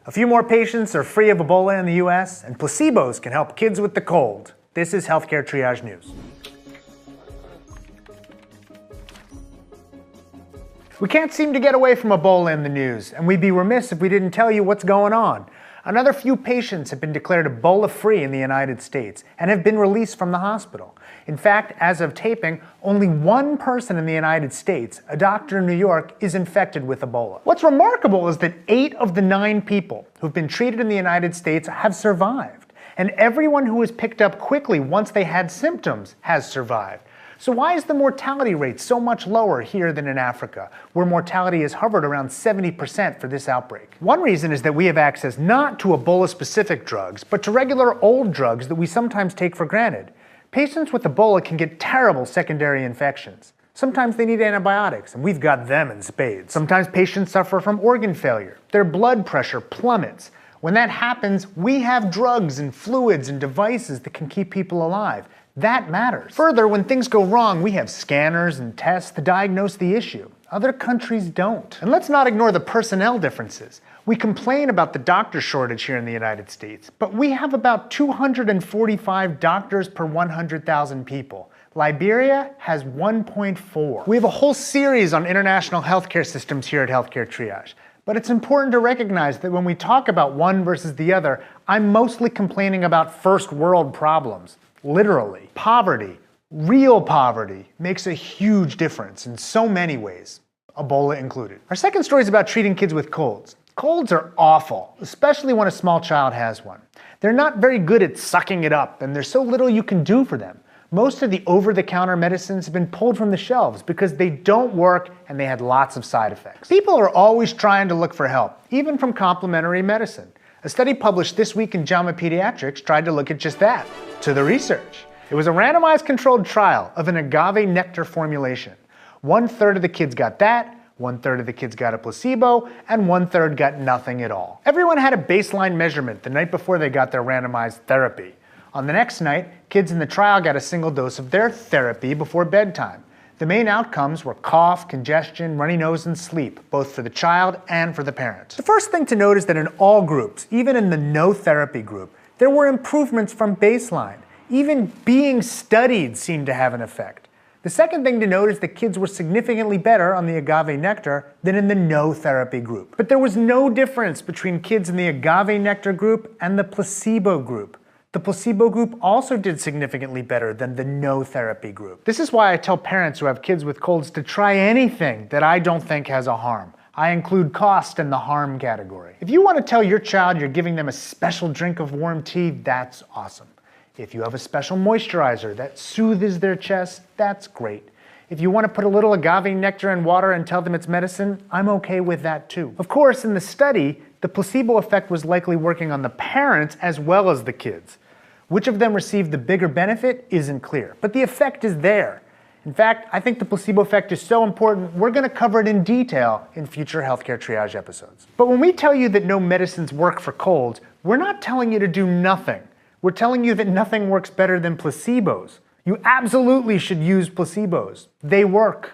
A few more patients are free of Ebola in the US, and placebos can help kids with the cold. This is Healthcare Triage News. We can't seem to get away from Ebola in the news, and we'd be remiss if we didn't tell you what's going on. Another few patients have been declared Ebola-free in the United States and have been released from the hospital. In fact, as of taping, only one person in the United States, a doctor in New York, is infected with Ebola. What's remarkable is that 8 of the 9 people who've been treated in the United States have survived, and everyone who was picked up quickly once they had symptoms has survived. So why is the mortality rate so much lower here than in Africa, where mortality has hovered around 70% for this outbreak? One reason is that we have access not to Ebola-specific drugs, but to regular old drugs that we sometimes take for granted. Patients with Ebola can get terrible secondary infections. Sometimes they need antibiotics, and we've got them in spades. Sometimes patients suffer from organ failure. Their blood pressure plummets. When that happens, we have drugs and fluids and devices that can keep people alive. That matters. Further, when things go wrong, we have scanners and tests to diagnose the issue. Other countries don't. And let's not ignore the personnel differences. We complain about the doctor shortage here in the United States, but we have about 245 doctors per 100,000 people. Liberia has 1.4. We have a whole series on international healthcare systems here at Healthcare Triage. But it's important to recognize that when we talk about one versus the other, I'm mostly complaining about first world problems. Literally. Poverty, real poverty, makes a huge difference in so many ways, Ebola included. Our second story is about treating kids with colds. Colds are awful, especially when a small child has one. They're not very good at sucking it up, and there's so little you can do for them. Most of the over-the-counter medicines have been pulled from the shelves because they don't work and they had lots of side effects. People are always trying to look for help, even from complementary medicine. A study published this week in JAMA Pediatrics tried to look at just that. To the research. It was a randomized controlled trial of an agave nectar formulation. 1/3 of the kids got that, 1/3 of the kids got a placebo, and 1/3 got nothing at all. Everyone had a baseline measurement the night before they got their randomized therapy. On the next night, kids in the trial got a single dose of their therapy before bedtime. The main outcomes were cough, congestion, runny nose, and sleep, both for the child and for the parent. The first thing to note is that in all groups, even in the no therapy group, there were improvements from baseline. Even being studied seemed to have an effect. The second thing to note is that kids were significantly better on the agave nectar than in the no therapy group. But there was no difference between kids in the agave nectar group and the placebo group. The placebo group also did significantly better than the no therapy group. This is why I tell parents who have kids with colds to try anything that I don't think has a harm. I include cost in the harm category. If you want to tell your child you're giving them a special drink of warm tea, that's awesome. If you have a special moisturizer that soothes their chest, that's great. If you want to put a little agave nectar in water and tell them it's medicine, I'm okay with that too. Of course, in the study, the placebo effect was likely working on the parents as well as the kids. Which of them received the bigger benefit isn't clear, but the effect is there. In fact, I think the placebo effect is so important, we're going to cover it in detail in future Healthcare Triage episodes. But when we tell you that no medicines work for colds, we're not telling you to do nothing. We're telling you that nothing works better than placebos. You absolutely should use placebos. They work.